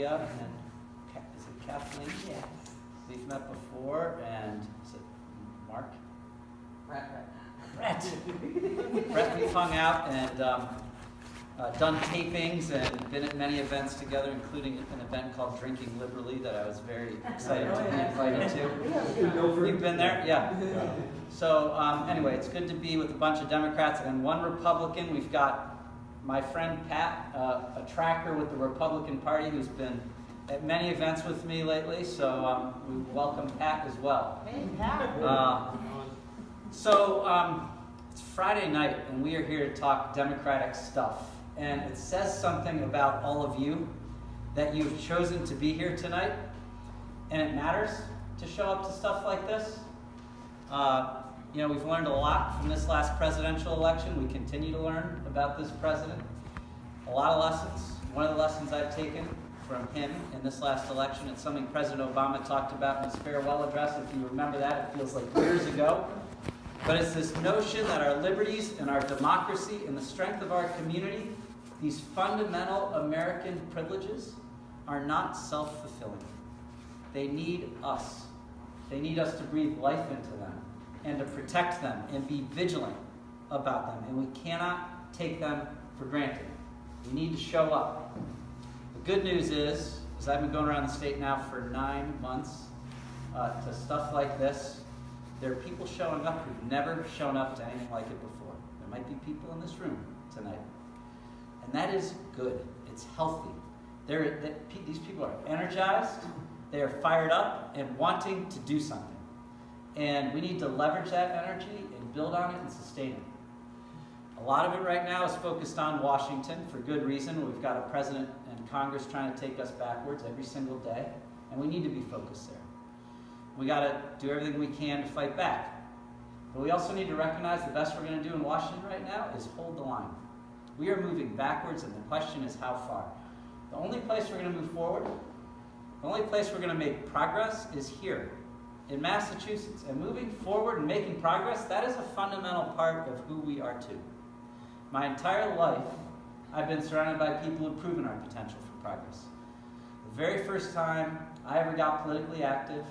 Julia, and then, is it Kathleen? Yes. We've met before, and is it Mark? Brett. Brett, we've hung out and done tapings and been at many events together, including an event called Drinking Liberally that I was very excited to be invited to. You've been there? Yeah. So anyway, it's good to be with a bunch of Democrats and one Republican. We've got my friend Pat, a tracker with the Republican Party who's been at many events with me lately, so we welcome Pat as well. Hey, Pat. It's Friday night, and we are here to talk Democratic stuff. And it says something about all of you that you've chosen to be here tonight, and it matters to show up to stuff like this. We've learned a lot from this last presidential election. We continue to learn about this president. A lot of lessons. One of the lessons I've taken from him in this last election, it's something President Obama talked about in his farewell address. If you remember that, it feels like years ago. But it's this notion that our liberties and our democracy and the strength of our community, these fundamental American privileges, are not self-fulfilling. They need us. They need us to breathe life into them and to protect them and be vigilant about them. And we cannot take them for granted. We need to show up. The good news is I've been going around the state now for 9 months to stuff like this. There are people showing up who've never shown up to anything like it before. There might be people in this room tonight. And that is good. It's healthy. These people are energized, they are fired up and wanting to do something. And we need to leverage that energy and build on it and sustain it. A lot of it right now is focused on Washington for good reason. We've got a president and Congress trying to take us backwards every single day, and we need to be focused there. We got to do everything we can to fight back. But we also need to recognize the best we're going to do in Washington right now is hold the line. We are moving backwards, and the question is how far. The only place we're going to move forward, the only place we're going to make progress is here in Massachusetts. And moving forward and making progress, that is a fundamental part of who we are too. My entire life, I've been surrounded by people who've proven our potential for progress. The very first time I ever got politically active,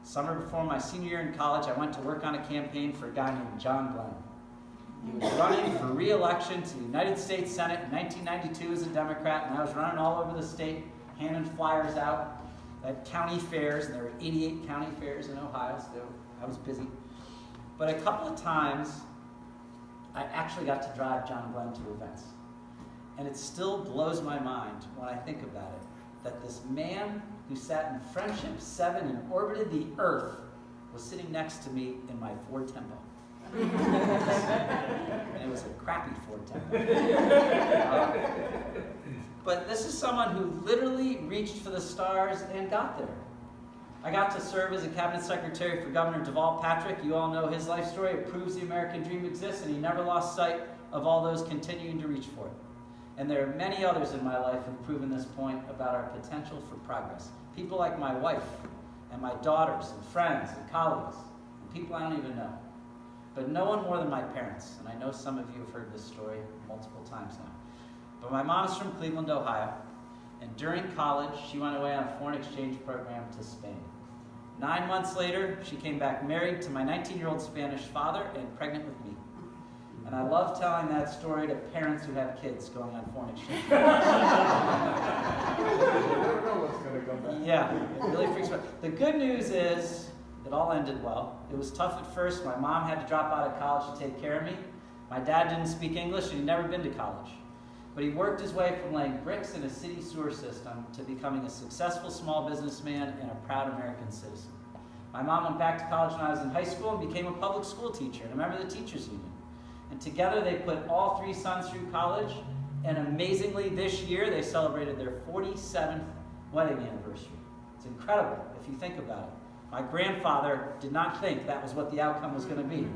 summer before my senior year in college, I went to work on a campaign for a guy named John Glenn. He was running for re-election to the United States Senate in 1992 as a Democrat, and I was running all over the state, handing flyers out at county fairs, and there were 88 county fairs in Ohio, so I was busy. But a couple of times, I actually got to drive John Glenn to events. And it still blows my mind when I think about it, that this man who sat in Friendship 7 and orbited the Earth was sitting next to me in my Ford Tempo. And it was a crappy Ford Tempo. But this is someone who literally reached for the stars and got there. I got to serve as a cabinet secretary for Governor Deval Patrick. You all know his life story. It proves the American dream exists, and he never lost sight of all those continuing to reach for it. And there are many others in my life who've proven this point about our potential for progress. People like my wife and my daughters and friends and colleagues and people I don't even know. But no one more than my parents. And I know some of you have heard this story multiple times now. But my mom is from Cleveland, Ohio. And during college, she went away on a foreign exchange program to Spain. 9 months later, she came back married to my 19-year-old Spanish father and pregnant with me. And I love telling that story to parents who have kids going on foreign exchange. Yeah, it really freaks me out. The good news is it all ended well. It was tough at first. My mom had to drop out of college to take care of me. My dad didn't speak English and he'd never been to college. But he worked his way from laying bricks in a city sewer system to becoming a successful small businessman and a proud American citizen. My mom went back to college when I was in high school and became a public school teacher and a member of the Teachers Union. And together they put all 3 sons through college, and amazingly this year they celebrated their 47th wedding anniversary. It's incredible if you think about it. My grandfather did not think that was what the outcome was going to be.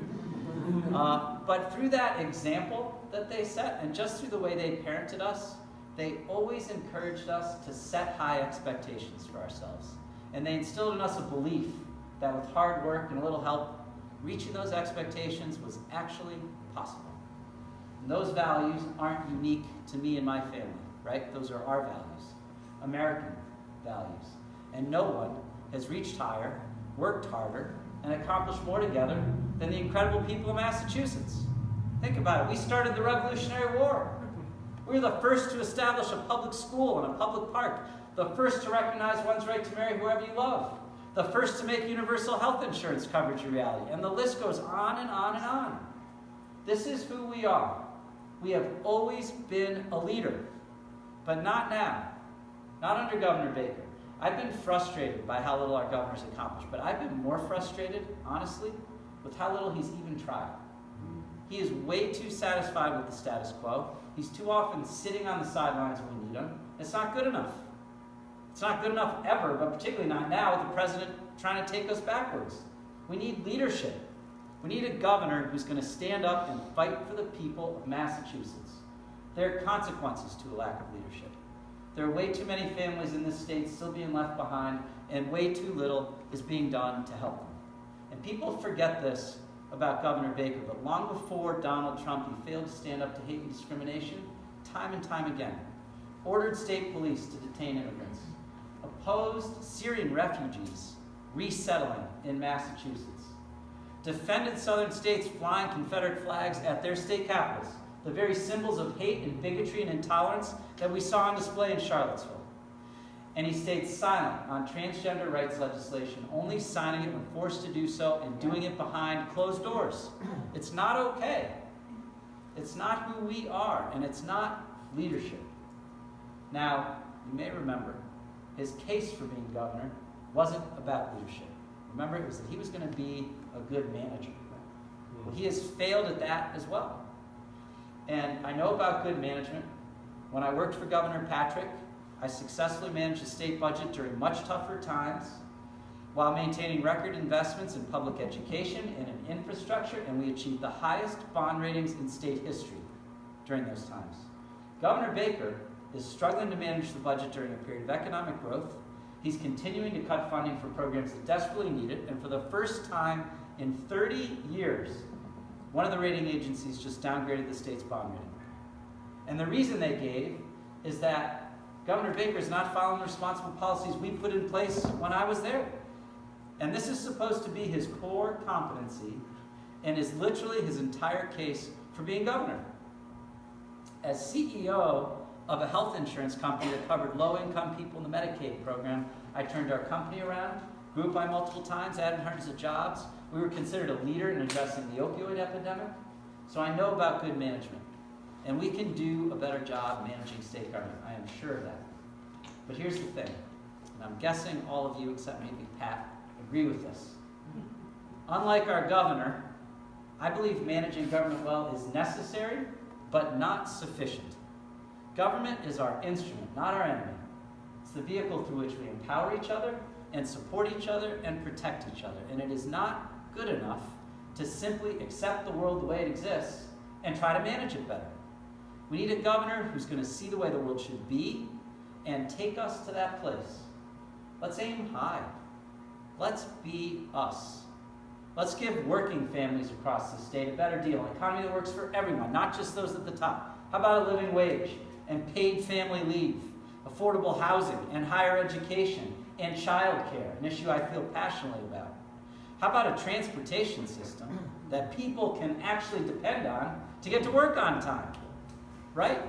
But through that example that they set, and just through the way they parented us, they always encouraged us to set high expectations for ourselves. And they instilled in us a belief that with hard work and a little help, reaching those expectations was actually possible. And those values aren't unique to me and my family, right? Those are our values. American, values. And no one has reached higher, worked harder, and accomplished more together than the incredible people of Massachusetts. Think about it. We started the Revolutionary War. We were the first to establish a public school and a public park, the first to recognize one's right to marry whoever you love, the first to make universal health insurance coverage a reality, and the list goes on and on and on. This is who we are. We have always been a leader, but not now, not under Governor Baker. I've been frustrated by how little our governor's accomplished, but I've been more frustrated, honestly, with how little he's even tried. He is way too satisfied with the status quo. He's too often sitting on the sidelines when we need him. It's not good enough. It's not good enough ever, but particularly not now with the president trying to take us backwards. We need leadership. We need a governor who's going to stand up and fight for the people of Massachusetts. There are consequences to a lack of leadership. There are way too many families in this state still being left behind, and way too little is being done to help them. And people forget this about Governor Baker, but long before Donald Trump, he failed to stand up to hate and discrimination time and time again. Ordered state police to detain immigrants. Opposed Syrian refugees resettling in Massachusetts. Defended southern states flying Confederate flags at their state capitals, the very symbols of hate and bigotry and intolerance that we saw on display in Charlottesville. And he stayed silent on transgender rights legislation, only signing it when forced to do so and doing it behind closed doors. It's not okay. It's not who we are, and it's not leadership. Now, you may remember, his case for being governor wasn't about leadership. Remember, it was that he was going to be a good manager. Well, he has failed at that as well. And I know about good management. When I worked for Governor Patrick, I successfully managed the state budget during much tougher times while maintaining record investments in public education and in infrastructure, and we achieved the highest bond ratings in state history during those times. Governor Baker is struggling to manage the budget during a period of economic growth. He's continuing to cut funding for programs that desperately need it, and for the first time in 30 years, one of the rating agencies just downgraded the state's bond rating. And the reason they gave is that Governor Baker is not following the responsible policies we put in place when I was there. And this is supposed to be his core competency and is literally his entire case for being governor. As CEO of a health insurance company that covered low-income people in the Medicaid program, I turned our company around, grew by multiple times, added hundreds of jobs. We were considered a leader in addressing the opioid epidemic. So I know about good management. And we can do a better job managing state government. I am sure of that. But here's the thing, and I'm guessing all of you, except maybe Pat, agree with this. Unlike our governor, I believe managing government well is necessary, but not sufficient. Government is our instrument, not our enemy. It's the vehicle through which we empower each other and support each other and protect each other. And it is not good enough to simply accept the world the way it exists and try to manage it better. We need a governor who's going to see the way the world should be and take us to that place. Let's aim high. Let's be us. Let's give working families across the state a better deal, an economy that works for everyone, not just those at the top. How about a living wage and paid family leave, affordable housing and higher education and child care, an issue I feel passionately about? How about a transportation system that people can actually depend on to get to work on time? Right?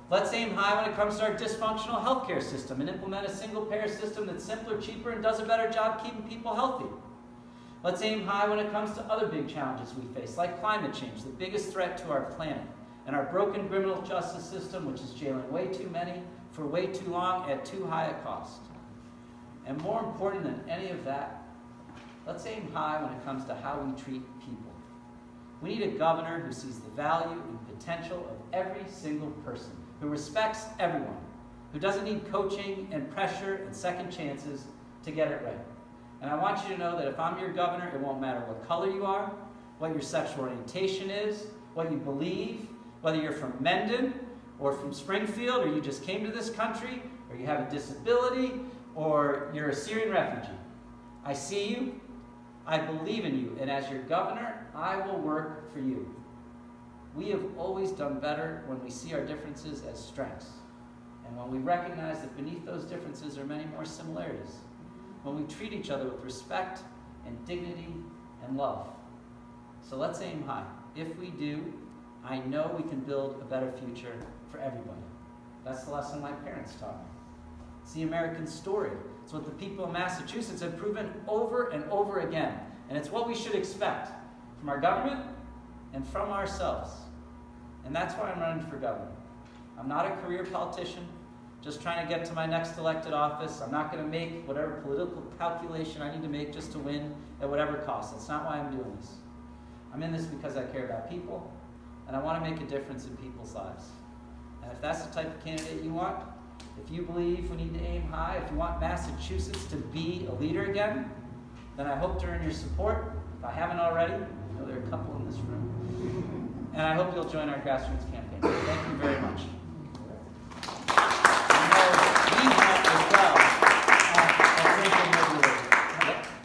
Let's aim high when it comes to our dysfunctional healthcare system and implement a single-payer system that's simpler, cheaper, and does a better job keeping people healthy. Let's aim high when it comes to other big challenges we face, like climate change, the biggest threat to our planet, and our broken criminal justice system, which is jailing way too many for way too long at too high a cost. And more important than any of that, let's aim high when it comes to how we treat people. We need a governor who sees the value and potential of every single person, who respects everyone, who doesn't need coaching and pressure and second chances to get it right. And I want you to know that if I'm your governor, it won't matter what color you are, what your sexual orientation is, what you believe, whether you're from Mendon or from Springfield, or you just came to this country, or you have a disability, or you're a Syrian refugee. I see you, I believe in you, and as your governor, I will work for you. We have always done better when we see our differences as strengths. And when we recognize that beneath those differences are many more similarities, when we treat each other with respect and dignity and love. So let's aim high. If we do, I know we can build a better future for everybody. That's the lesson my parents taught me. It's the American story. It's what the people of Massachusetts have proven over and over again. And it's what we should expect from our government and from ourselves. And that's why I'm running for governor. I'm not a career politician, just trying to get to my next elected office. I'm not going to make whatever political calculation I need to make just to win at whatever cost. That's not why I'm doing this. I'm in this because I care about people, and I want to make a difference in people's lives. And if that's the type of candidate you want, if you believe we need to aim high, if you want Massachusetts to be a leader again, then I hope to earn your support. If I haven't already, I know there are a couple in this room. And I hope you'll join our grassroots campaign. Thank you very much.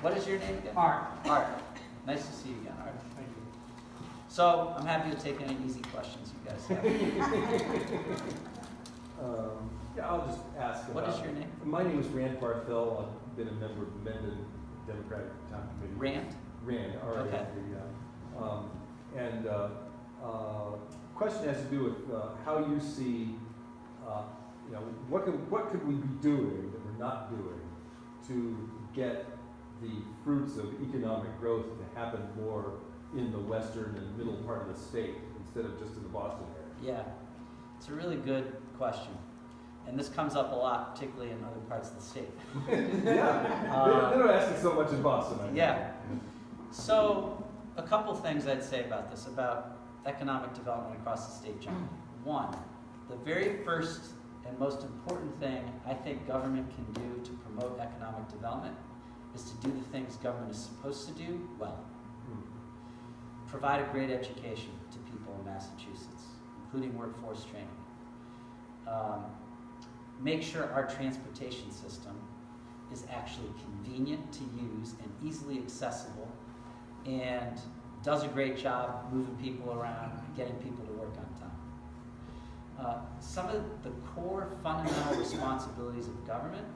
What is your name again? Art. Art. Nice to see you again, Art. Thank you. So, I'm happy to take any easy questions you guys have. Yeah, I'll just ask What is your name? My name is Rand Barthel. I've been a member of the Mendon Democratic Town Committee. Rand? Rand, R-A-N-D, Okay. yeah. Question has to do with how you see, what could we be doing that we're not doing to get the fruits of economic growth to happen more in the western and middle part of the state instead of just in the Boston area? Yeah, it's a really good question. And this comes up a lot, particularly in other parts of the state. Yeah, they don't ask it so much in Boston. I Yeah. So, a couple things I'd say about this, about economic development across the state generally. One, the very first and most important thing I think government can do to promote economic development is to do the things government is supposed to do well. Provide a great education to people in Massachusetts, including workforce training. Make sure our transportation system is actually convenient to use and easily accessible, and does a great job moving people around, getting people to work on time. Some of the core fundamental responsibilities of government,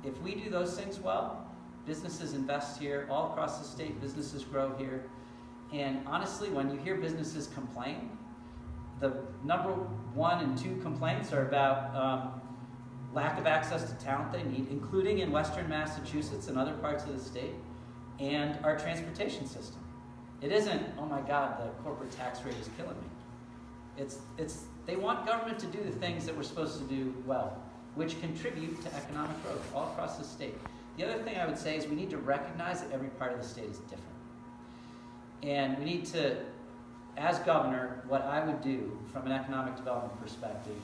if we do those things well, businesses invest here, all across the state, businesses grow here. And honestly, when you hear businesses complain, the number 1 and 2 complaints are about lack of access to talent they need, including in western Massachusetts and other parts of the state, and our transportation system. It isn't, oh my God, the corporate tax rate is killing me. They want government to do the things that we're supposed to do well, which contribute to economic growth all across the state. The other thing I would say is we need to recognize that every part of the state is different. And we need to, as governor, what I would do from an economic development perspective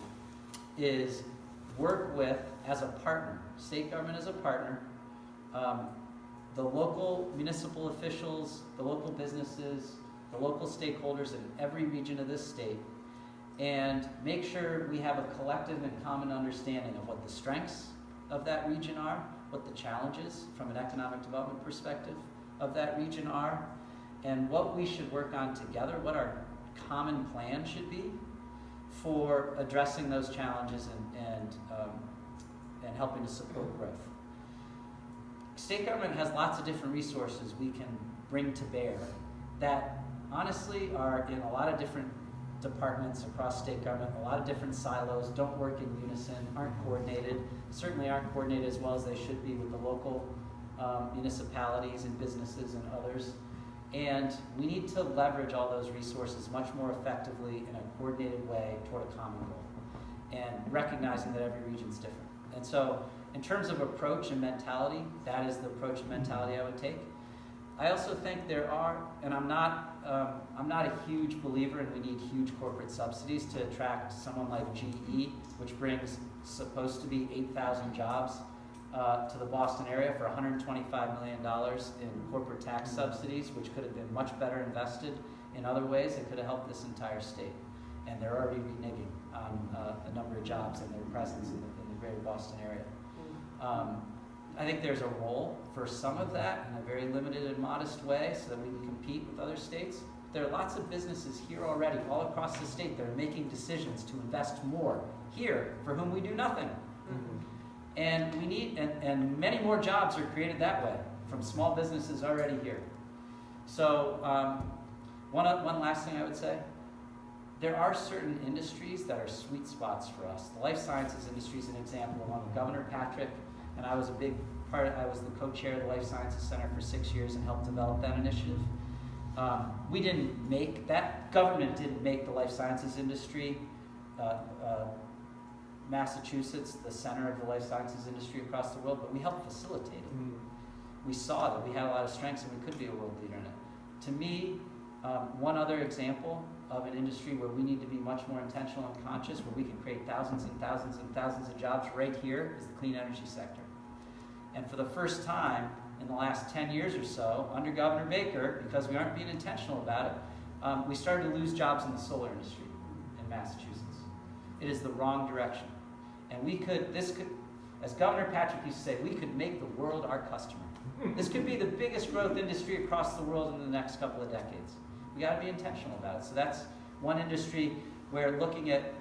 is work with, as a partner, state government as a partner, the local municipal officials, the local businesses, the local stakeholders in every region of this state, and make sure we have a collective and common understanding of what the strengths of that region are, what the challenges from an economic development perspective of that region are, and what we should work on together, what our common plan should be for addressing those challenges and helping to support growth. State government has lots of different resources we can bring to bear that honestly are in a lot of different departments across state government, a lot of different silos, don't work in unison, aren't coordinated, certainly aren't coordinated as well as they should be with the local municipalities and businesses and others. And we need to leverage all those resources much more effectively in a coordinated way toward a common goal, and recognizing that every region's different. And so, in terms of approach and mentality, that is the approach and mentality I would take. I also think there are, and I'm not a huge believer in we need huge corporate subsidies to attract someone like GE, which brings supposed to be 8,000 jobs to the Boston area for $125 million in corporate tax subsidies, which could have been much better invested in other ways that could have helped this entire state. And they're already reneging on a number of jobs and their presence in the greater Boston area. I think there's a role for some of that in a very limited and modest way so that we can compete with other states. there are lots of businesses here already, all across the state, that are making decisions to invest more here for whom we do nothing. And we need, and many more jobs are created that way from small businesses already here. So one last thing I would say, there are certain industries that are sweet spots for us. The life sciences industry is an example. Along with Governor Patrick, and I was the co-chair of the Life Sciences Center for 6 years and helped develop that initiative. We didn't make that, government didn't make the life sciences industry. Massachusetts, the center of the life sciences industry across the world, but we helped facilitate it. We saw that we had a lot of strengths and we could be a world leader in it. To me, one other example of an industry where we need to be much more intentional and conscious, where we can create thousands and thousands and thousands of jobs right here, is the clean energy sector. And for the first time in the last 10 years or so, under Governor Baker, because we aren't being intentional about it, we started to lose jobs in the solar industry in Massachusetts. It is the wrong direction. And as Governor Patrick used to say, we could make the world our customer. This could be the biggest growth industry across the world in the next couple of decades. We got to be intentional about it. So that's one industry where looking at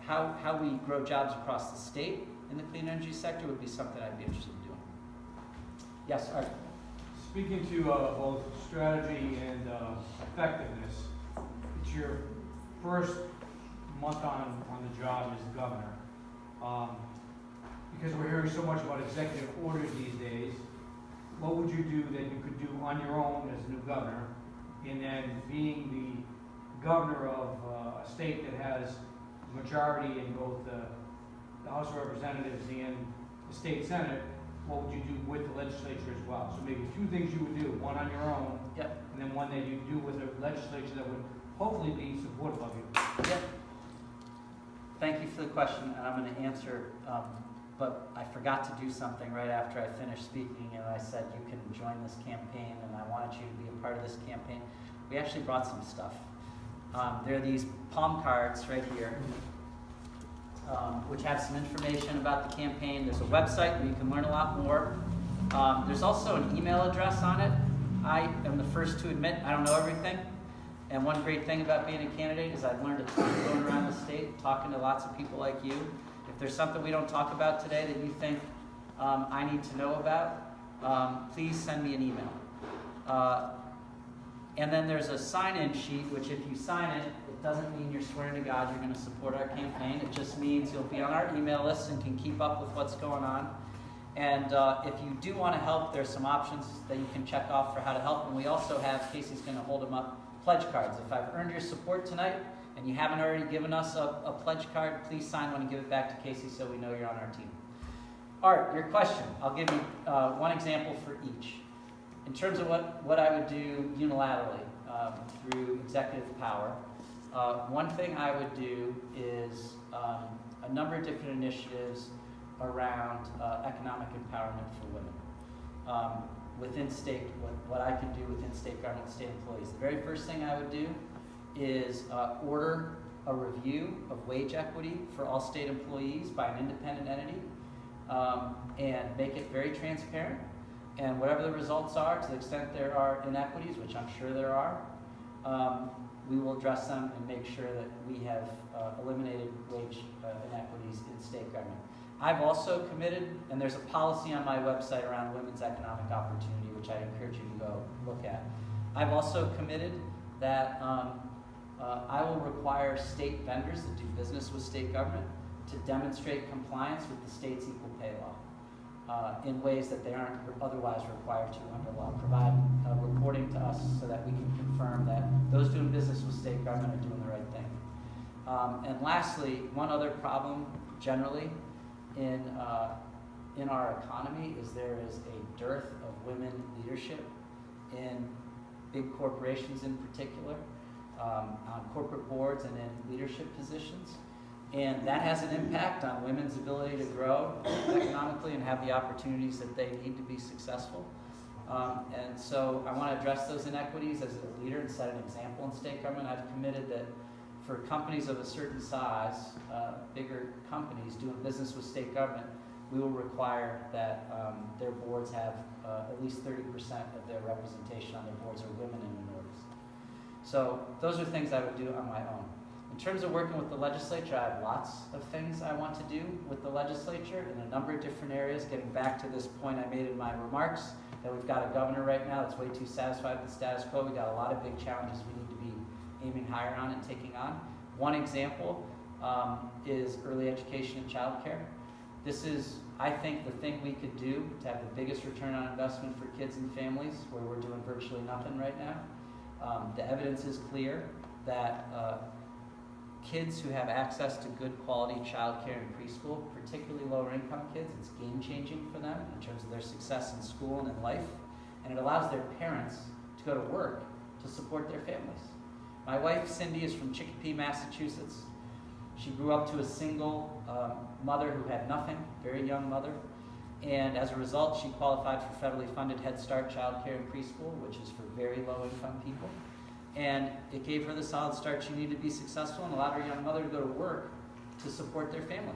how we grow jobs across the state in the clean energy sector would be something I'd be interested in doing. Yes, Art. Speaking to both strategy and effectiveness, it's your first month on the job as governor. Because we're hearing so much about executive orders these days, what would you do that you could do on your own as a new governor? And then being the governor of a state that has majority in both the House of Representatives and the state Senate, what would you do with the legislature as well? So maybe two things you would do, one on your own, Yep. and then one that you do with the legislature that would hopefully be supportive of you. Yep. Thank you for the question, and I'm going to answer, but I forgot to do something right after I finished speaking, and I said you can join this campaign, and I wanted you to be a part of this campaign. We actually brought some stuff. There are these palm cards right here, which have some information about the campaign. There's a website where you can learn a lot more. There's also an email address on it. I am the first to admit I don't know everything. And one great thing about being a candidate is I've learned a ton going around the state, talking to lots of people like you. If there's something we don't talk about today that you think I need to know about, please send me an email. And then there's a sign-in sheet, which if you sign it, it doesn't mean you're swearing to God you're going to support our campaign. It just means you'll be on our email list and can keep up with what's going on. And if you do want to help, there's some options that you can check off for how to help. And we also have, Casey's going to hold them up, pledge cards. If I've earned your support tonight and you haven't already given us a pledge card, please sign one and give it back to Casey so we know you're on our team. Art, your question. I'll give you one example for each. In terms of what I would do unilaterally through executive power, one thing I would do is a number of different initiatives around economic empowerment for women. Within state, what I can do within state government, state employees. The very first thing I would do is order a review of wage equity for all state employees by an independent entity and make it very transparent. And whatever the results are, to the extent there are inequities, which I'm sure there are, we will address them and make sure that we have eliminated wage inequities in state government. I've also committed, and there's a policy on my website around women's economic opportunity, which I encourage you to go look at. I've also committed that I will require state vendors that do business with state government to demonstrate compliance with the state's equal pay law in ways that they aren't otherwise required to under law. Provide reporting to us so that we can confirm that those doing business with state government are doing the right thing. And lastly, one other problem generally in our economy is there is a dearth of women leadership in big corporations in particular, on corporate boards and in leadership positions. And that has an impact on women's ability to grow economically and have the opportunities that they need to be successful. And so I want to address those inequities as a leader and set an example in state government. I've committed that for companies of a certain size, bigger companies doing business with state government, we will require that their boards have at least 30% of their representation on their boards are women and minorities. So those are things I would do on my own. In terms of working with the legislature, I have lots of things I want to do with the legislature in a number of different areas. Getting back to this point I made in my remarks, that we've got a governor right now that's way too satisfied with the status quo. We've got a lot of big challenges we need to be aiming higher on and taking on. One example is early education and childcare. This is, I think, the thing we could do to have the biggest return on investment for kids and families, where we're doing virtually nothing right now. The evidence is clear that kids who have access to good quality childcare and preschool, particularly lower income kids, it's game changing for them in terms of their success in school and in life. And it allows their parents to go to work to support their families. My wife, Cindy, is from Chicopee, Massachusetts. She grew up to a single mother who had nothing, very young mother. And as a result, she qualified for federally funded Head Start childcare and preschool, which is for very low income people. And it gave her the solid start she needed to be successful and allowed her young mother to go to work to support their family.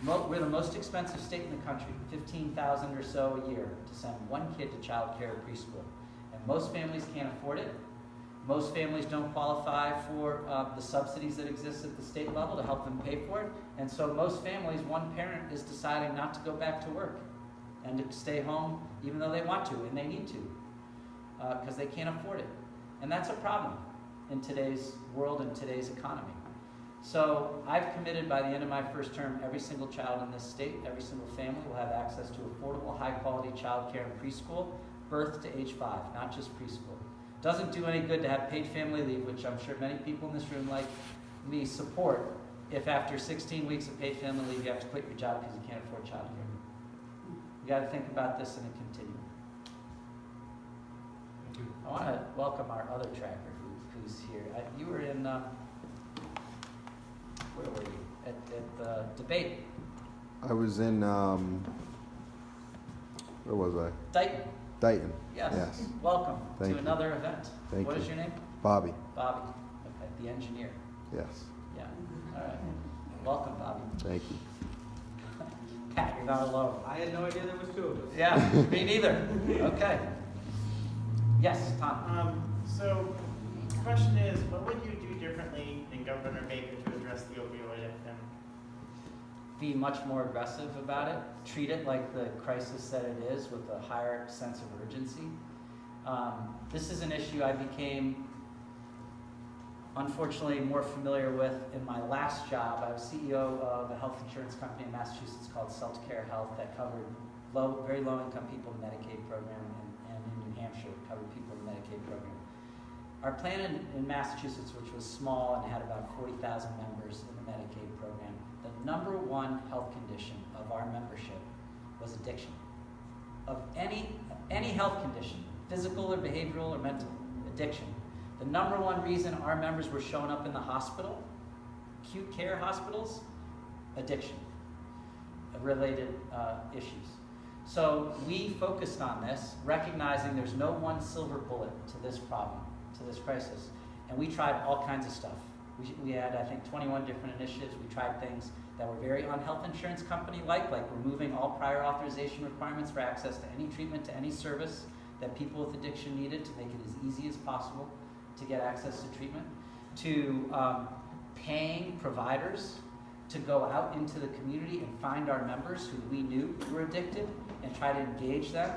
We're the most expensive state in the country, $15,000 or so a year to send one kid to childcare or preschool. And most families can't afford it. Most families don't qualify for the subsidies that exist at the state level to help them pay for it. And so most families, one parent is deciding not to go back to work and to stay home even though they want to and they need to because they can't afford it. And that's a problem in today's world and today's economy. So I've committed by the end of my first term, every single child in this state, every single family will have access to affordable, high-quality child care and preschool, birth to age 5, not just preschool. Doesn't do any good to have paid family leave, which I'm sure many people in this room like me support, if after 16 weeks of paid family leave you have to quit your job because you can't afford child care. You got to think about this in a continuum. I want to welcome our other tracker who's here. You were in, where were you? At the debate. I was in, where was I? Dayton. Dayton. Yes. Welcome Thank to you. another event. Thank What you. is your name? Bobby. Bobby. Okay, the engineer. Yes. Yeah. All right. Welcome, Bobby. Thank you. Pat, you're not alone. I had no idea there was two of us. Yeah, me neither. Okay. Yes, Tom. So, the question is, what would you do differently than Governor Baker to address the opioid epidemic? Be much more aggressive about it. Treat it like the crisis that it is, with a higher sense of urgency. This is an issue I became, unfortunately, more familiar with in my last job. I was CEO of a health insurance company in Massachusetts called Care Health that covered very low-income people in the Medicaid program, and in New Hampshire covered people in the Medicaid program. Our plan in Massachusetts, which was small and had about 40,000 members in the Medicaid program, the number one health condition of our membership was addiction. Of any health condition, physical or behavioral or mental, addiction. The number one reason our members were showing up in the hospital, acute care hospitals, addiction related issues. So we focused on this, recognizing there's no one silver bullet to this problem, to this crisis. And we tried all kinds of stuff. We had, I think, 21 different initiatives. We tried things that were very un-health insurance company-like removing all prior authorization requirements for access to any treatment, to any service that people with addiction needed, to make it as easy as possible to get access to treatment, to paying providers to go out into the community and find our members who we knew were addicted and try to engage them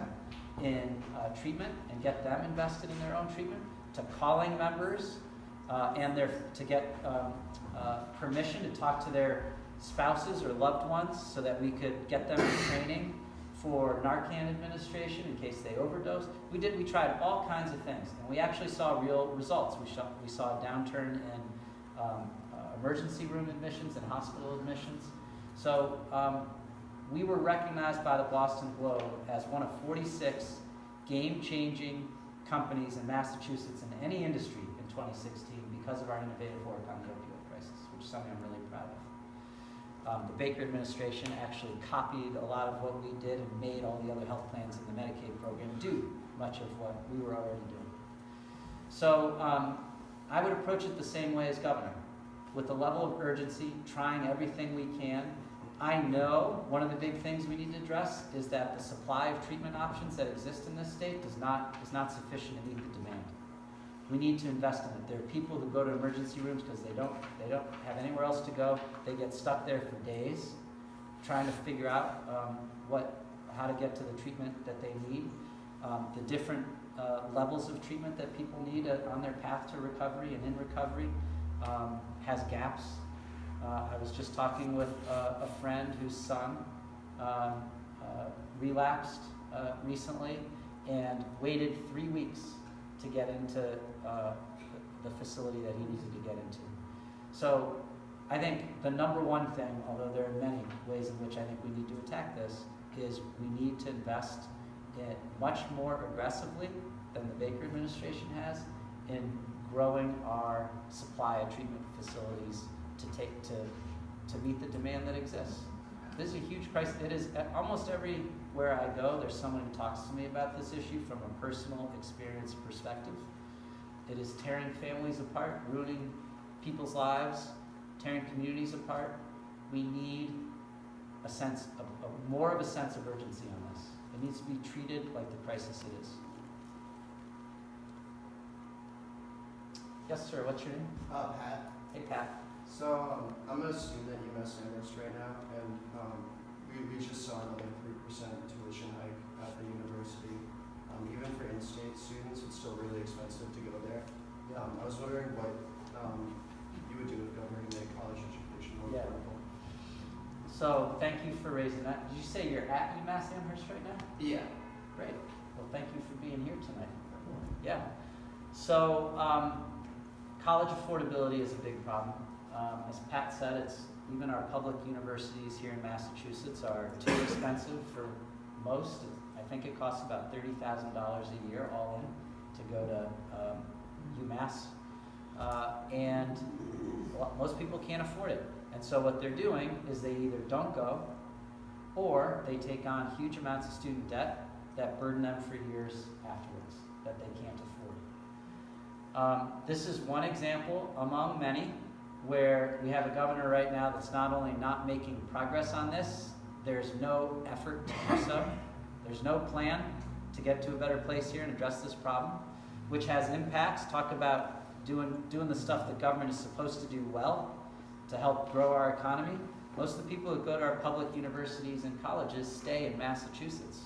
in treatment and get them invested in their own treatment, to calling members to get permission to talk to their spouses or loved ones so that we could get them in training for Narcan administration in case they overdose. We tried all kinds of things, and we actually saw real results. We saw a downturn in emergency room admissions and hospital admissions. So we were recognized by the Boston Globe as one of 46 game-changing companies in Massachusetts in any industry in 2016 because of our innovative work on the opioid crisis, which is something I'm really proud of. The Baker administration actually copied a lot of what we did and made all the other health plans in the Medicaid program do much of what we were already doing. So I would approach it the same way as governor, with a level of urgency, trying everything we can. I know one of the big things we need to address is that the supply of treatment options that exist in this state is not sufficient to meet the demand. We need to invest in it. There are people who go to emergency rooms because they don't have anywhere else to go. They get stuck there for days trying to figure out how to get to the treatment that they need. The different levels of treatment that people need on their path to recovery and in recovery has gaps. I was just talking with a friend whose son relapsed recently and waited 3 weeks to get into the facility that he needed to get into. So I think the number one thing, although there are many ways in which I think we need to attack this, is we need to invest in much more aggressively than the Baker administration has in growing our supply of treatment facilities to meet the demand that exists. This is a huge crisis. It is almost everywhere I go, there's someone who talks to me about this issue from a personal experience perspective. It is tearing families apart, ruining people's lives, tearing communities apart. We need more of a sense of urgency on this. It needs to be treated like the crisis it is. Yes, sir. What's your name? Pat. Hey, Pat. So I'm a student at UMass Amherst right now, and we just saw another 3% tuition hike at the university. Even for in-state students, it's still really expensive to go there. I was wondering what you would do if government made college education more affordable. So thank you for raising that. Did you say you're at UMass Amherst right now? Yeah. Great. Well, thank you for being here tonight. Yeah. So college affordability is a big problem. As Pat said, it's even our public universities here in Massachusetts are too expensive for most. I think it costs about $30,000 a year all in to go to UMass. And most people can't afford it. And so what they're doing is they either don't go or they take on huge amounts of student debt that burden them for years afterwards that they can't afford. This is one example among many where we have a governor right now that's not only not making progress on this, there's no effort to do so. There's no plan to get to a better place here and address this problem, which has impacts. Talk about doing the stuff that government is supposed to do well to help grow our economy. Most of the people who go to our public universities and colleges stay in Massachusetts.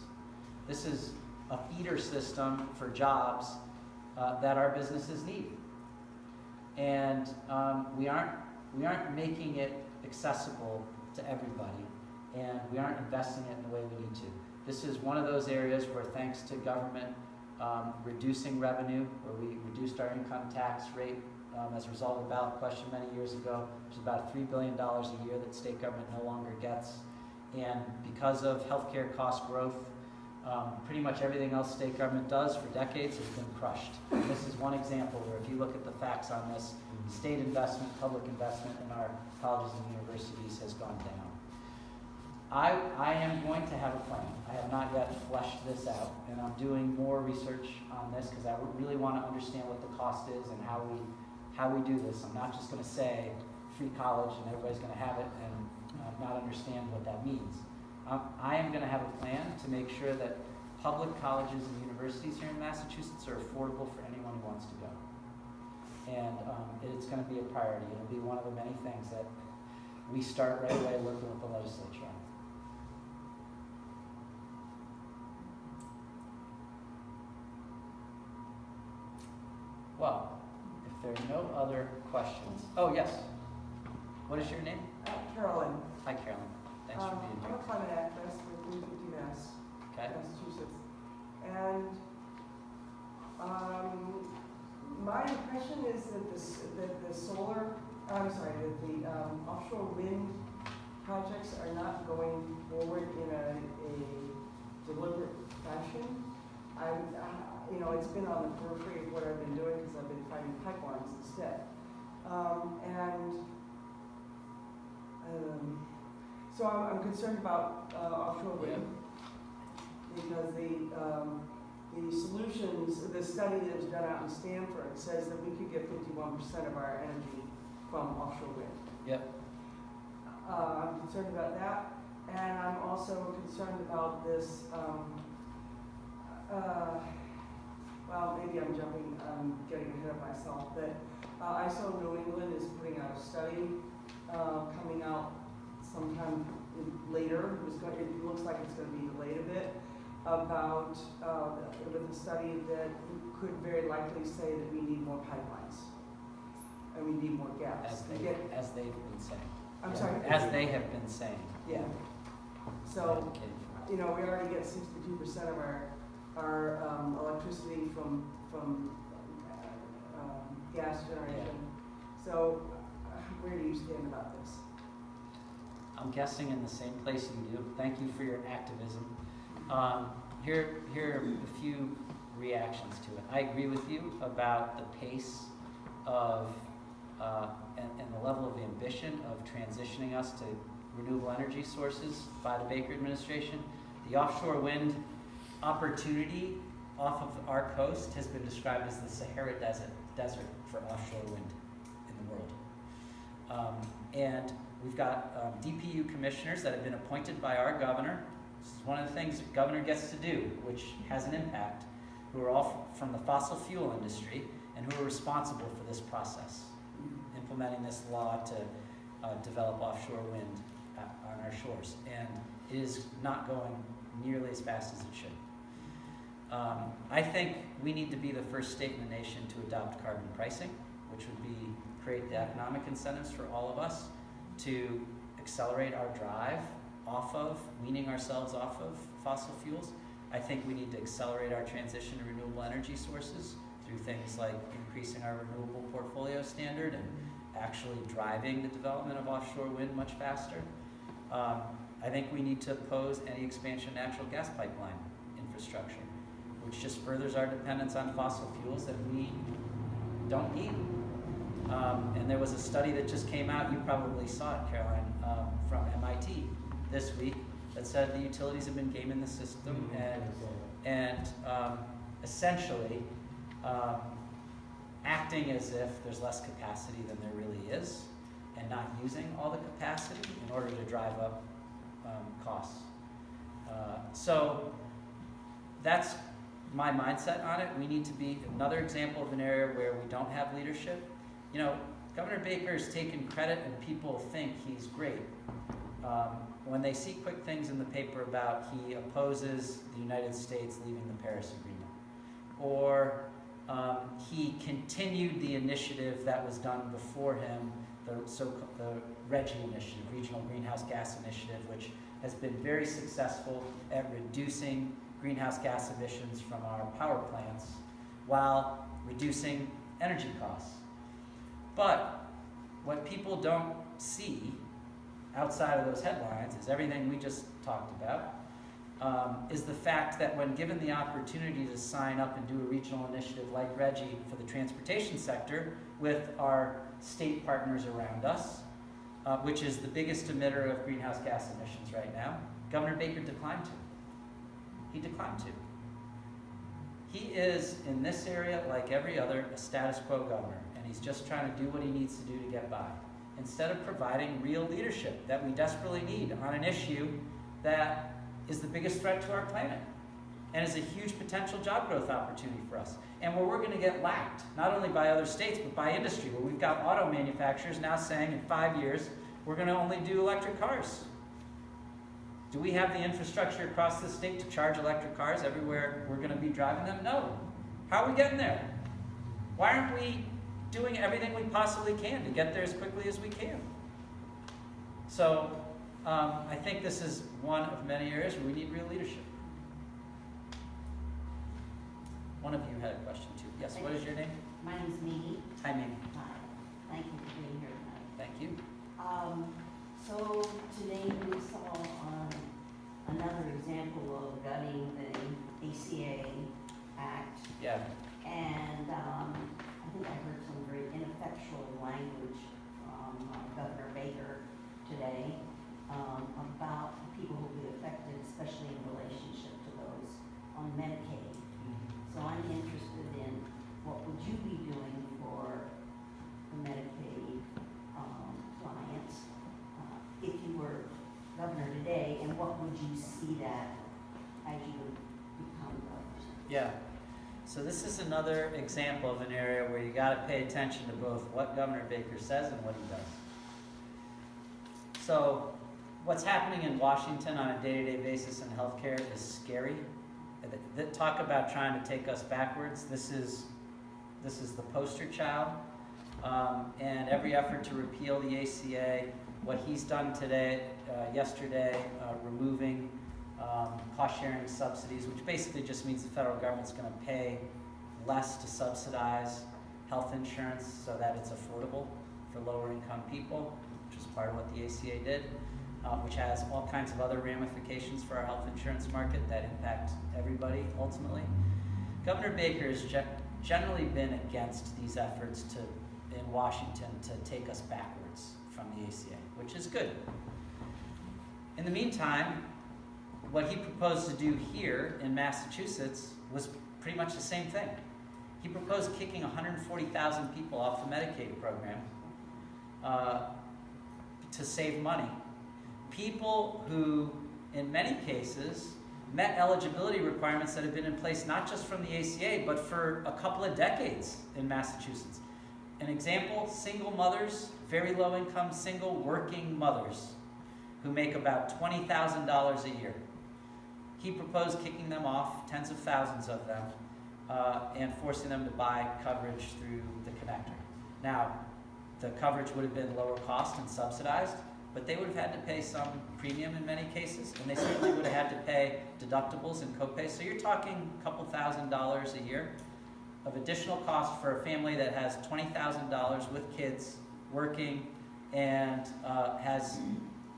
This is a feeder system for jobs that our businesses need. And we aren't making it accessible to everybody, and we aren't investing it in the way we need to. This is one of those areas where, thanks to government reducing revenue, where we reduced our income tax rate as a result of a ballot question many years ago, which is about $3 billion a year that state government no longer gets. And because of healthcare cost growth, pretty much everything else state government does for decades has been crushed. And this is one example where, if you look at the facts on this, state investment, public investment in our colleges and universities has gone down. I am going to have a plan. I have not yet fleshed this out, and I'm doing more research on this because I really want to understand what the cost is and how we do this. I'm not just going to say free college and everybody's going to have it and not understand what that means. I am going to have a plan to make sure that public colleges and universities here in Massachusetts are affordable for anyone who wants to go. And it's going to be a priority. It'll be one of the many things that we start right away working with the legislature on. Well, if there are no other questions. Oh, yes. What is your name? Carolyn. Hi, Carolyn. Thanks for being I'm here. a climate activist with Mass, Okay. Massachusetts. And my impression is that the offshore wind projects are not going forward in a deliberate fashion. It's been on the periphery of what I've been doing because I've been fighting pipelines instead. So I'm concerned about offshore wind because the solutions, the study that was done out in Stanford says that we could get 51% of our energy from offshore wind. Yep. I'm concerned about that, and I'm also concerned about this well, maybe I'm getting ahead of myself, but I saw New England is putting out a study coming out sometime later. It looks like it's going to be delayed a bit, about with a study that could very likely say that we need more pipelines and we need more gas. As they've been saying. I'm sorry? As they have been saying. Yeah. So, you know, we already get 62% of our electricity from gas generation. So, where do you stand about this? I'm guessing in the same place you do. Thank you for your activism. Here are a few reactions to it. I agree with you about the pace of and the level of ambition of transitioning us to renewable energy sources by the Baker administration. The offshore wind opportunity off of our coast has been described as the Sahara desert for offshore wind in the world. And we've got DPU commissioners that have been appointed by our governor. This is one of the things the governor gets to do, which has an impact, who are all from the fossil fuel industry and who are responsible for this process, implementing this law to develop offshore wind on our shores. And it is not going nearly as fast as it should. I think we need to be the first state in the nation to adopt carbon pricing, which would create the economic incentives for all of us to accelerate our drive off of, weaning ourselves off of fossil fuels. I think we need to accelerate our transition to renewable energy sources through things like increasing our renewable portfolio standard and actually driving the development of offshore wind much faster. I think we need to oppose any expansion of natural gas pipeline infrastructure, which just furthers our dependence on fossil fuels that we don't need. And there was a study that just came out, you probably saw it, Caroline, from MIT this week, that said the utilities have been gaming the system and essentially acting as if there's less capacity than there really is, and not using all the capacity in order to drive up costs. So that's my mindset on it. We need to be another example of an area where we don't have leadership. You know, Governor Baker's taken credit and people think he's great. When they see quick things in the paper about he opposes the United States leaving the Paris Agreement, or he continued the initiative that was done before him, the RGGI initiative, Regional Greenhouse Gas Initiative, which has been very successful at reducing greenhouse gas emissions from our power plants while reducing energy costs. But what people don't see outside of those headlines is everything we just talked about, is the fact that when given the opportunity to sign up and do a regional initiative like RGGI for the transportation sector with our state partners around us, which is the biggest emitter of greenhouse gas emissions right now, Governor Baker declined to. He declined to. He is, in this area, like every other, a status quo governor, and he's just trying to do what he needs to do to get by, instead of providing real leadership that we desperately need on an issue that is the biggest threat to our planet and is a huge potential job growth opportunity for us. And where we're going to get lapped, not only by other states, but by industry, where we've got auto manufacturers now saying in 5 years, we're going to only do electric cars. Do we have the infrastructure across the state to charge electric cars everywhere we're going to be driving them? No. How are we getting there? Why aren't we doing everything we possibly can to get there as quickly as we can? So I think this is one of many areas where we need real leadership. One of you had a question too. Yes, what is your name? My name's Mimi. Hi, Mimi. Hi. Thank you for being here tonight. Thank you. So today we saw another example of gutting the ACA Act, Yeah. and I think I heard some very ineffectual language from Governor Baker today about people who will be affected, especially in relationship to those on Medicaid. So I'm interested in what would you be doing for the Medicaid clients if you were governor today, and what would you see that as you become governor? Yeah. So this is another example of an area where you gotta pay attention to both what Governor Baker says and what he does. So what's happening in Washington on a day-to-day basis in healthcare is scary. Talk about trying to take us backwards. This is the poster child. And every effort to repeal the ACA, what he's done yesterday, removing cost-sharing subsidies, which basically just means the federal government's going to pay less to subsidize health insurance so that it's affordable for lower-income people, which is part of what the ACA did, which has all kinds of other ramifications for our health insurance market that impact everybody ultimately. Governor Baker has generally been against these efforts in Washington to take us backwards from the ACA, which is good. In the meantime, what he proposed to do here in Massachusetts was pretty much the same thing. He proposed kicking 140,000 people off the Medicaid program to save money. People who, in many cases, met eligibility requirements that have been in place not just from the ACA, but for a couple of decades in Massachusetts. An example, single mothers, very low income, single working mothers who make about $20,000 a year. He proposed kicking them off, tens of thousands of them, and forcing them to buy coverage through the connector. Now, the coverage would have been lower cost and subsidized, but they would have had to pay some premium in many cases, and they certainly would have had to pay deductibles and copays. So you're talking a couple $1,000s a year of additional cost for a family that has $20,000 with kids, working, and has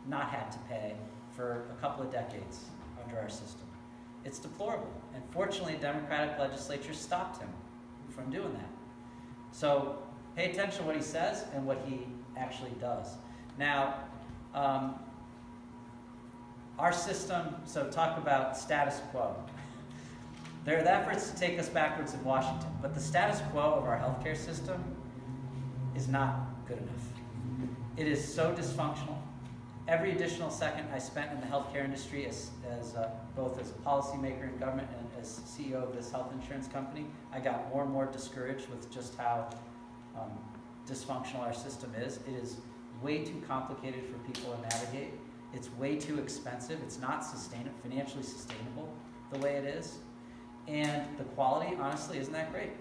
not had to pay for a couple of decades under our system. It's deplorable, and fortunately, the Democratic legislature stopped him from doing that. So pay attention to what he says and what he actually does. Now, our system, so talk about status quo. There are the efforts to take us backwards in Washington, but the status quo of our healthcare system is not good enough. It is so dysfunctional. Every additional second I spent in the healthcare industry as both as a policymaker in government and as CEO of this health insurance company, I got more and more discouraged with just how dysfunctional our system is. It is way too complicated for people to navigate. It's way too expensive. It's not financially sustainable the way it is. And the quality, honestly, isn't that great.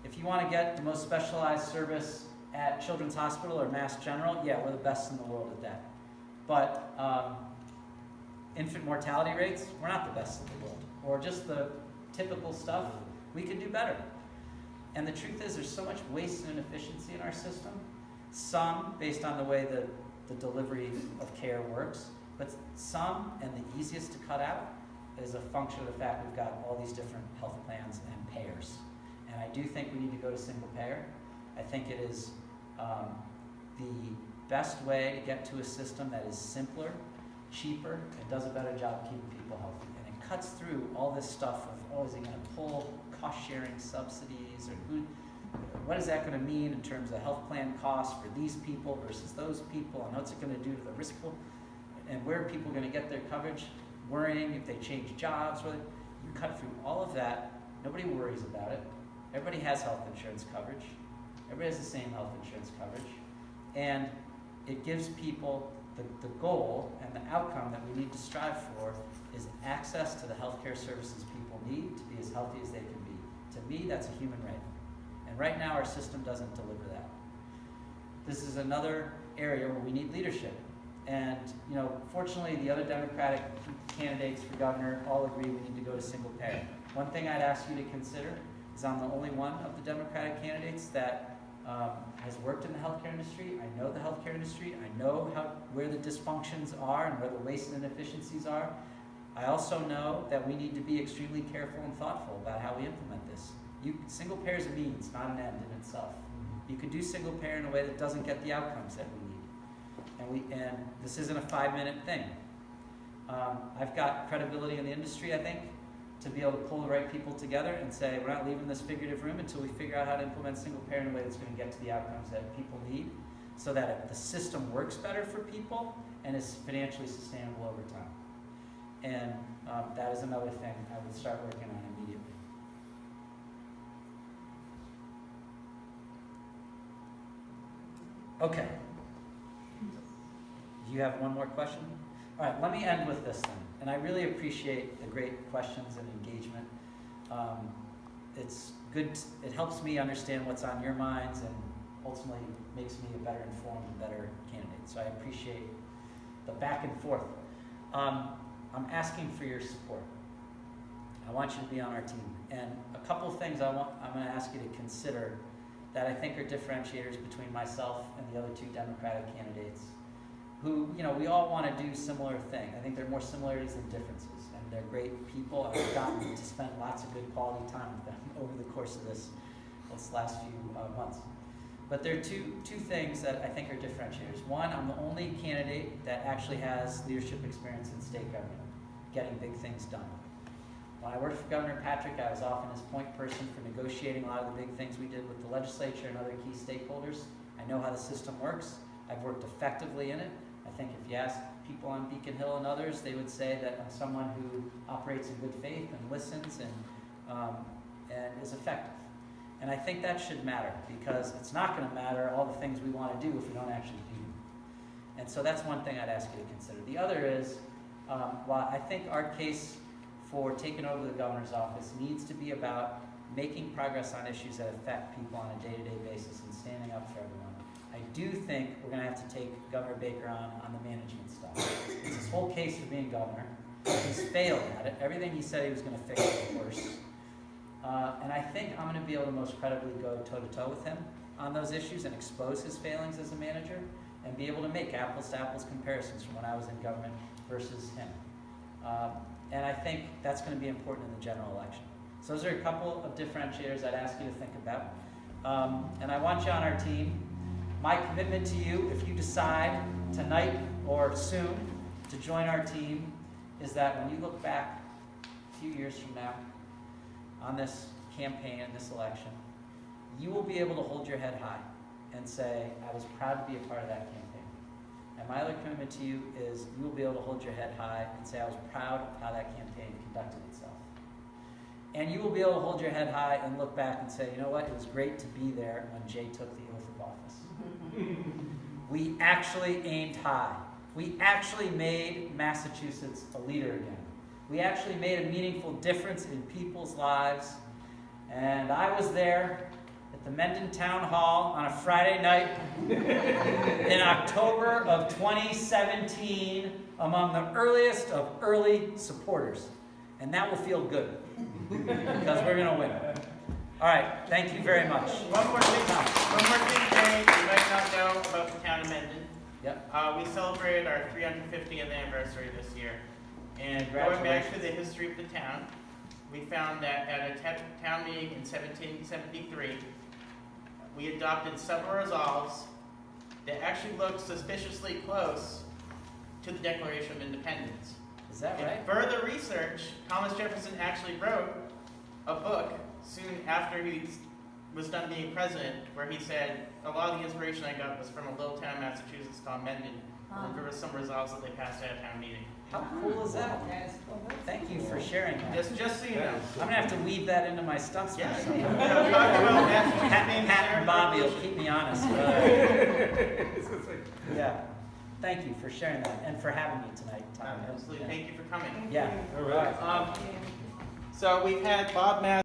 If you want to get the most specialized service at Children's Hospital or Mass General, yeah, we're the best in the world at that. But infant mortality rates, we're not the best in the world. Or just the typical stuff, we can do better. And the truth is there's so much waste and inefficiency in our system, some based on the way the delivery of care works, but some, and the easiest to cut out, is a function of the fact we've got all these different health plans and payers. And I do think we need to go to single payer. I think it is the best way to get to a system that is simpler, cheaper, and does a better job keeping people healthy. And it cuts through all this stuff of, oh, is he going to pull cost-sharing subsidies, or what is that going to mean in terms of health plan costs for these people versus those people, and what's it going to do to the risk pool, and where are people going to get their coverage, worrying if they change jobs. You cut through all of that, nobody worries about it. Everybody has health insurance coverage. Everybody has the same health insurance coverage. And it gives people the goal and the outcome that we need to strive for is access to the healthcare services people need to be as healthy as they can be. To me, that's a human right. And right now, our system doesn't deliver that. This is another area where we need leadership. And, fortunately, the other Democratic candidates for governor all agree we need to go to single payer. One thing I'd ask you to consider is I'm the only one of the Democratic candidates that has worked in the healthcare industry. I know the healthcare industry. I know where the dysfunctions are and where the waste and inefficiencies are. I also know that we need to be extremely careful and thoughtful about how we implement this. Single payer is a means, not an end in itself. You could do single payer in a way that doesn't get the outcomes that we need. And this isn't a 5-minute thing. I've got credibility in the industry, I think, to be able to pull the right people together and say, we're not leaving this figurative room until we figure out how to implement single payer in a way that's going to get to the outcomes that people need, so that the system works better for people and is financially sustainable over time. And that is another thing I would start working on immediately. Okay. Do you have one more question? All right, let me end with this then. And I really appreciate the great questions and engagement. It's good, it helps me understand what's on your minds and ultimately makes me a better informed and better candidate. So I appreciate the back and forth. I'm asking for your support. I want you to be on our team. And a couple of things I'm going to ask you to consider that I think are differentiators between myself and the other two Democratic candidates who, we all want to do similar things. I think there are more similarities than differences. And they're great people. I've gotten to spend lots of good quality time with them over the course of this last few months. But there are two things that I think are differentiators. One, I'm the only candidate that actually has leadership experience in state government, getting big things done. When I worked for Governor Patrick, I was often his point person for negotiating a lot of the big things we did with the legislature and other key stakeholders. I know how the system works. I've worked effectively in it. I think if you ask people on Beacon Hill and others, they would say that I'm someone who operates in good faith and listens and is effective. And I think that should matter because it's not going to matter all the things we want to do if we don't actually do them. And so that's one thing I'd ask you to consider. The other is, while I think our case for taking over the governor's office needs to be about making progress on issues that affect people on a day-to-day basis and standing up for everyone, I do think we're going to have to take Governor Baker on the management stuff. It's his whole case for being governor. He's failed at it. Everything he said he was going to fix is worse. And I think I'm going to be able to most credibly go toe-to-toe with him on those issues and expose his failings as a manager and be able to make apples-to-apples comparisons from when I was in government versus him. And I think that's going to be important in the general election. So those are a couple of differentiators I'd ask you to think about. And I want you on our team. My commitment to you, if you decide tonight or soon to join our team, is that when you look back a few years from now on this campaign and this election, you will be able to hold your head high and say, I was proud to be a part of that campaign. And my other commitment to you is you will be able to hold your head high and say, I was proud of how that campaign conducted itself. And you will be able to hold your head high and look back and say, you know what, it was great to be there when Jay took the oath of office. We actually aimed high. We actually made Massachusetts a leader again. We actually made a meaningful difference in people's lives. And I was there at the Mendon Town Hall on a Friday night in October of 2017 among the earliest of early supporters. And that will feel good because we're going to win. All right, thank you very much. One more thing, Jay, you might not know about the town of Mendon. Yep. We celebrated our 350th anniversary this year. And going back to the history of the town, we found that at a town meeting in 1773, we adopted several resolves that actually looked suspiciously close to the Declaration of Independence. Is that right? In further research, Thomas Jefferson actually wrote a book soon after he was done being president, where he said, a lot of the inspiration I got was from a little town in Massachusetts called Mendon, where there were some resolves that they passed at a town meeting. How cool is that? Thank you for sharing that. Just so you know. I'm going to have to weave that into my stunt speech Yeah. sometime. Talk about Massachusetts Pat and Bobby will keep me honest. Yeah. Thank you for sharing that and for having me tonight, Tom. Absolutely. Thank you for coming. Yeah. All right. So we've had Bob Mass.